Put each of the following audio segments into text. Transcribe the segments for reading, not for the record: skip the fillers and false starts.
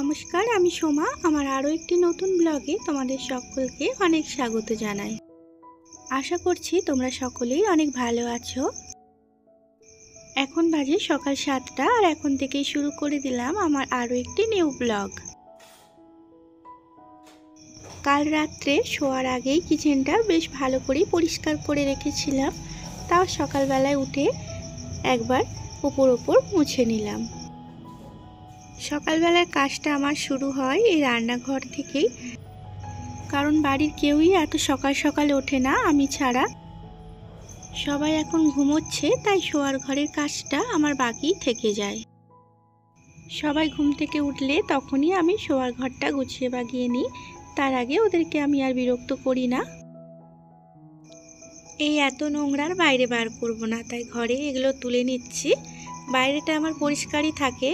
নমস্কার, আমি সোমা। আমার আরও একটি নতুন ব্লগে তোমাদের সকলকে অনেক স্বাগত জানাই। আশা করছি তোমরা সকলেই অনেক ভালো আছো। এখন বাজে সকাল 7টা, আর এখন থেকেই শুরু করে দিলাম আমার আরও একটি নিউ ব্লগ। কাল রাত্রে শোয়ার আগেই কিচেনটা বেশ ভালো করে পরিষ্কার করে রেখেছিলাম, তাও সকালবেলায় উঠে একবার ওপর মুছে নিলাম। সকালবেলার কাজটা আমার শুরু হয় এই রান্নাঘর থেকেই, কারণ বাড়ির কেউই এত সকাল সকাল ওঠে না আমি ছাড়া। সবাই এখন ঘুমোচ্ছে, তাই শোয়ার ঘরের কাজটা আমার বাকি থেকে যায়। সবাই ঘুম থেকে উঠলে তখনই আমি শোয়ার ঘরটা গুছিয়ে বাগিয়ে নিই। তার আগে ওদেরকে আমি আর বিরক্ত করি না। এই এত নোংরার বাইরে বার করব না, তাই ঘরে এগুলো তুলে নিচ্ছি। বাইরেটা আমার পরিষ্কারই থাকে,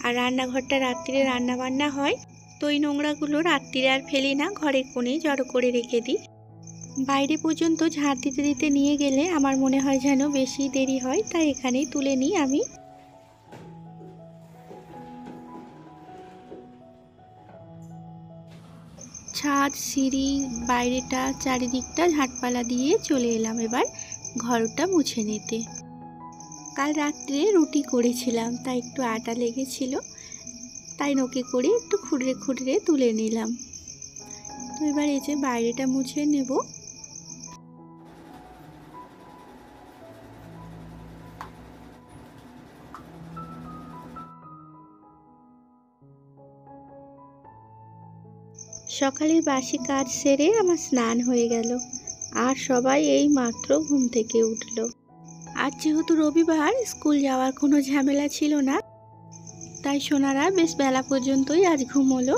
আর রান্নাঘরটা রাত্রিরে রান্না বান্না হয়, তো এই নোংরাগুলো রাত্রিরে আর ফেলি না, ঘরের কোণেই জড়ো করে রেখে দিই। বাইরে পর্যন্ত ঝাড় দিতে দিতে নিয়ে গেলে আমার মনে হয় যেন বেশি দেরি হয়, তাই এখানেই তুলে নিই আমি। ছাদ, সিঁড়ি, বাইরেটা চারিদিকটা ঝাঁটপালা দিয়ে চলে এলাম এবার ঘরটা মুছে নিতে। কাল রাত্রে রুটি করেছিলাম, তাই একটু আটা লেগেছিল, তাই নোকে করে একটু খুঁড়ে খুঁড়ে তুলে নিলাম। তো এবার এই যে বাইরেটা মুছে নেব। সকালের বাসি কাজ সেরে আমার স্নান হয়ে গেল, আর সবাই এই মাত্র ঘুম থেকে উঠল। আজ যেহেতু রবিবার, স্কুল যাওয়ার কোনো ঝামেলা ছিল না, তাই সোনারা বেশ বেলা পর্যন্তই আজ ঘুমোলো।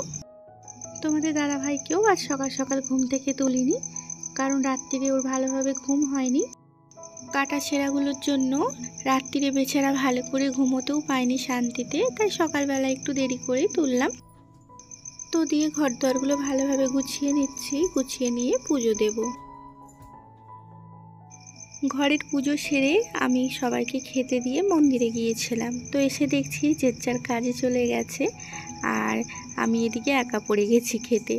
তোমাদের দাদাভাইকেও আজ সকাল সকাল ঘুম থেকে তুলিনি, কারণ রাত্রিরে ওর ভালোভাবে ঘুম হয়নি। কাটা ছেঁড়াগুলোর জন্য রাত্রিরে বেচারা ভালো করে ঘুমোতেও পায়নি শান্তিতে, তাই সকালবেলা একটু দেরি করেই তুললাম। তো দিয়ে ঘর দোয়ারগুলো ভালোভাবে গুছিয়ে নিচ্ছি, গুছিয়ে নিয়ে পুজো দেব। ঘরের পুজো সেরে আমি সবাইকে খেতে দিয়ে মন্দিরে গিয়েছিলাম, তো এসে দেখছি যে যার কাজে চলে গেছে, আর আমি এদিকে একা পড়ে গেছি খেতে।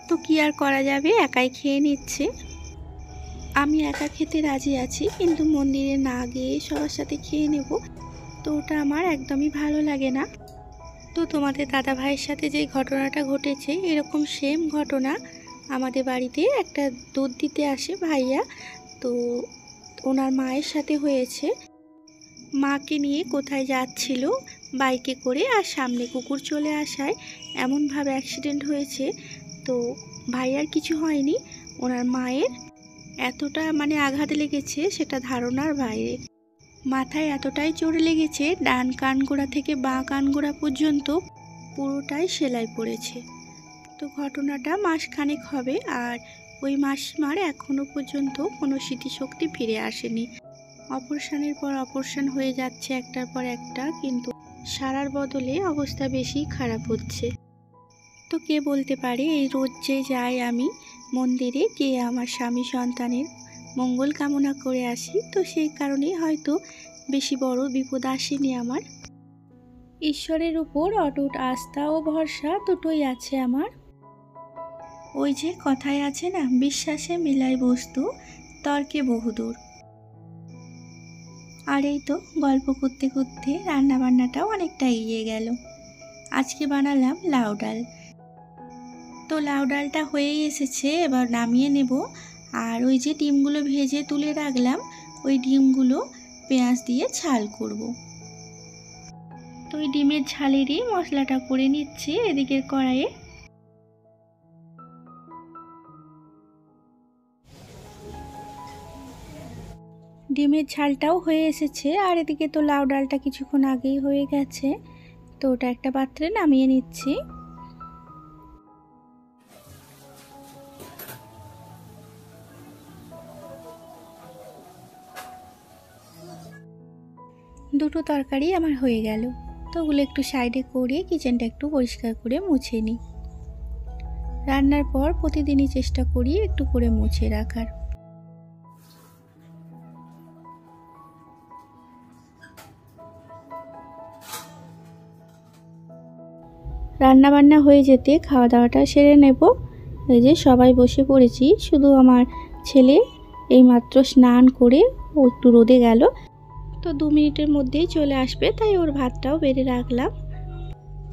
তো কি আর করা যাবে, একাই খেয়ে নিচ্ছে। আমি একা খেতে রাজি আছি, কিন্তু মন্দিরে না গিয়ে সবার সাথে খেয়ে নেব, তো ওটা আমার একদমই ভালো লাগে না। তো তোমাদের দাদা ভাইয়ের সাথে যে ঘটনাটা ঘটেছে, এরকম সেম ঘটনা আমাদের বাড়িতে একটা দুধ দিতে আসে ভাইয়া, তো ওনার মায়ের সাথে হয়েছে। মাকে নিয়ে কোথায় যাচ্ছিল বাইকে করে, আর সামনে কুকুর চলে আসায় এমনভাবে অ্যাক্সিডেন্ট হয়েছে। তো ভাইয়ার কিছু হয়নি, ওনার মায়ের এতটা আঘাত লেগেছে সেটা ধারণার বাইরে। মাথায় এতটাই চোট লেগেছে, ডান কানগোড়া থেকে বাঁ কানগোড়া পর্যন্ত পুরোটাই সেলাই পড়েছে। তো ঘটনাটা মাসখানেক হবে, আর ওই মাসিমার এখনও পর্যন্ত কোনো স্মৃতিশক্তি ফিরে আসেনি। অপারেশনের পর অপারেশন হয়ে যাচ্ছে একটার পর একটা, কিন্তু সারার বদলে অবস্থা বেশি খারাপ হচ্ছে। তো কে বলতে পারে, এই রোজ যে যাই আমি মন্দিরে, কে আমার স্বামী সন্তানের মঙ্গল কামনা করে আসি, তো সেই কারণেই হয়তো বেশি বড় বিপদ আসেনি আমার। ঈশ্বরের উপর অটুট আস্থা ও ভরসা দুটোই আছে আমার। ওই যে কথায় আছে না, বিশ্বাসে মিলাই বস্তু, তর্কে বহুদূর। আর এই তো গল্প করতে করতে রান্নাবান্নাটাও অনেকটা এগিয়ে গেল। আজকে বানালাম লাউ ডাল। তো লাউ ডালটা হয়েই এসেছে, এবার নামিয়ে নেব। আর ওই যে ডিমগুলো ভেজে তুলে রাখলাম, ওই ডিমগুলো পেঁয়াজ দিয়ে ঝাল করব। তো ওই ডিমের ঝালেরই মশলাটা করে নিচ্ছি এদিকের কড়াইয়ে। ডিমের ঝালটাও হয়ে এসেছে, আর এদিকে তো লাউ ডালটা কিছুক্ষণ আগেই হয়ে গেছে, তো ওটা একটা পাত্রে নামিয়ে নিচ্ছি। দুটো তরকারি আমার হয়ে গেল, তো ওগুলো একটু সাইডে করে কিচেনটা একটু পরিষ্কার করে মুছে নিই। রান্নার পর প্রতিদিনই চেষ্টা করি একটু করে মুছে রাখার। রান্না বান্না হয়ে যেতে খাওয়া দাওয়াটা সেরে নেব। এই যে সবাই বসে পড়েছি, শুধু আমার ছেলে এইমাত্র স্নান করে ও একটু রোদে গেল, তো 2 মিনিটের মধ্যেই চলে আসবে, তাই ওর ভাতটাও বেড়ে রাখলাম।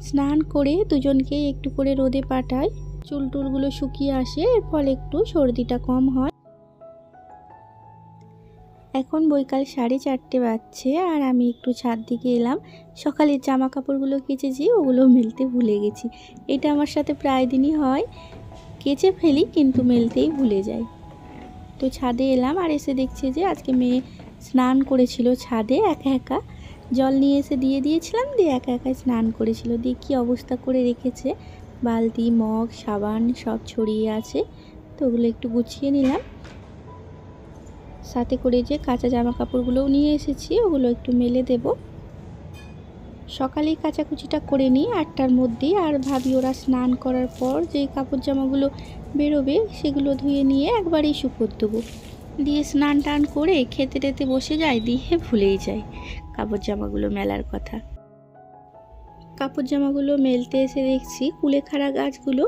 স্নান করে দুজনকে একটু করে রোদে পাঠাই, চুল টুলগুলো শুকিয়ে আসে, এর ফলে একটু সর্দিটা কম হয়। এখন বৈকাল 4:30 বাজছে আর আমি একটু ছাদ দিকে এলাম। সকালের জামা কাপড়গুলো কেচেছি, ওগুলো মেলতে ভুলে গেছি। এটা আমার সাথে প্রায় দিনই হয়, কেচে ফেলি কিন্তু মেলতেই ভুলে যাই। তো ছাদে এলাম আর এসে দেখছি যে আজকে মেয়ে স্নান করেছিল ছাদে একা একা, জল নিয়ে এসে দিয়ে দিয়েছিলাম, দিয়ে একা একা স্নান করেছিল। দিয়ে কী অবস্থা করে রেখেছে, বালতি মগ সাবান সব ছড়িয়ে আছে, তো ওগুলো একটু গুছিয়ে নিলাম। সাথে করে যে কাঁচা জামা কাপড়গুলোও নিয়ে এসেছি, ওগুলো একটু মেলে দেব। সকালেই কাচাকুচিটা করে নিই 8টার মধ্যেই, আর ভাবি ওরা স্নান করার পর যে কাপড় জামাগুলো বেরোবে সেগুলো ধুয়ে নিয়ে একবারেই শুকোতে দেবো। দিয়ে স্নান টান করে খেতে টেতে বসে যায়, দিয়ে ভুলেই যায় কাপড় জামাগুলো মেলার কথা। কাপড় জামাগুলো মেলতে এসে দেখছি কুলেখাড়া গাছগুলো,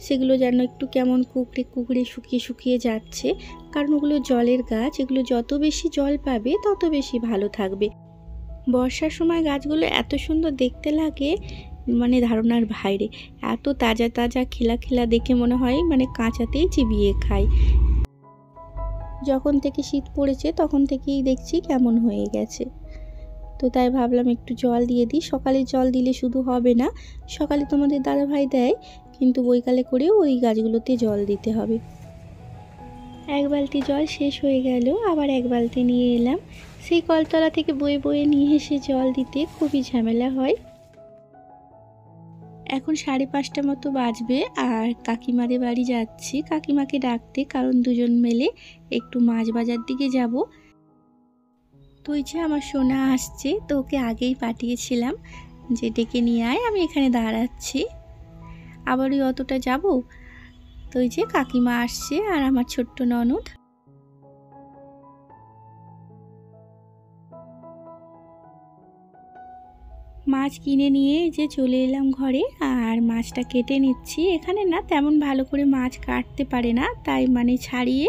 সেগুলো যেন একটু কেমন কুকড়ে কুকড়ে শুকিয়ে শুকিয়ে যাচ্ছে, কারণ ওগুলো জলের গাছ, এগুলো যত বেশি জল পাবে তত বেশি ভালো থাকবে। বর্ষার সময় গাছগুলো এত সুন্দর দেখতে লাগে, মানে ধারণার বাইরে, এত তাজা তাজা খিলা খিলা দেখে মনে হয় মানে কাঁচাতেই চিবিয়ে খাই। যখন থেকে শীত পড়েছে তখন থেকেই দেখছি কেমন হয়ে গেছে, তো তাই ভাবলাম একটু জল দিয়ে দিই। সকালে জল দিলে শুধু হবে না, সকালে তোমাদের দাদাভাই দেয়, কিন্তু বৈকালে করেও ওই গাছগুলোতে জল দিতে হবে। 1 বালতি জল শেষ হয়ে গেল, আবার 1 বালতি নিয়ে এলাম। সেই কলতলা থেকে বয়ে বয়ে নিয়ে এসে জল দিতে খুবই ঝামেলা হয়। এখন 5:30 মতো বাজবে আর কাকিমাদের বাড়ি যাচ্ছি কাকিমাকে ডাকতে, কারণ দুজন মিলে একটু মাছ বাজার দিকে যাব। তো এই যে আমার সোনা আসছে, তো ওকে আগেই পাঠিয়েছিলাম যে ডেকে নিয়ে আয়, আমি এখানে দাঁড়াচ্ছি, আবার ওই অতটা যাব। তো এই যে কাকিমা আসছে আর আমার ছোট্ট ননদ। মাছ কিনে নিয়ে যে চলে এলাম ঘরে, আর মাছটা কেটে নিচ্ছি। এখানে না তেমন ভালো করে মাছ কাটতে পারে না, তাই মানে ছাড়িয়ে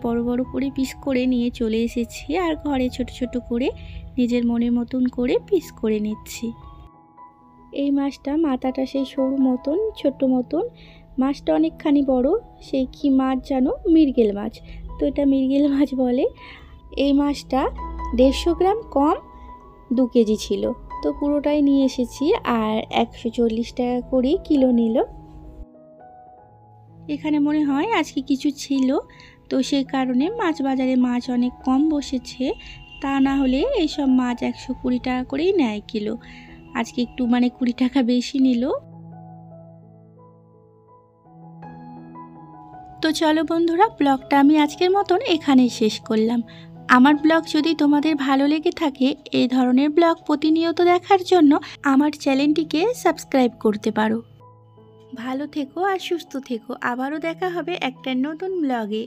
বড় বড় করে পিস করে নিয়ে চলে এসেছি, আর ঘরে ছোট ছোট করে নিজের মনের মতন করে পিস করে নিচ্ছি। এই মাছটা মাথাটা সেই সরু মতন ছোট মতন, মাছটা অনেকখানি বড়। সেই কি মাছ জানো, মৃগেল মাছ, তো এটা মৃগেল মাছ বলে। এই মাছটা 150 গ্রাম কম 2 কেজি ছিল, তো পুরোটাই নিয়ে এসেছি, আর 140 টাকা করে কিলো নিল। এখানে মনে হয় আজকে কিছু ছিল, তো সেই কারণে মাছ বাজারে মাছ অনেক কম বসেছে, তা না হলে এইসব মাছ 120 টাকা করেই নেয় কিলো। আজকে একটু মানে 20 টাকা বেশি নিল। তো চলো বন্ধুরা, ব্লগটা আমি আজকের মতন এখানেই শেষ করলাম। আমার ব্লগ যদি তোমাদের ভালো লেগে থাকে, এই ধরনের ব্লগ প্রতিনিয়ত দেখার জন্য আমার চ্যানেলটিকে সাবস্ক্রাইব করতে পারো। ভালো থেকো আর সুস্থ থেকো, আবারও দেখা হবে একটা নতুন ব্লগে।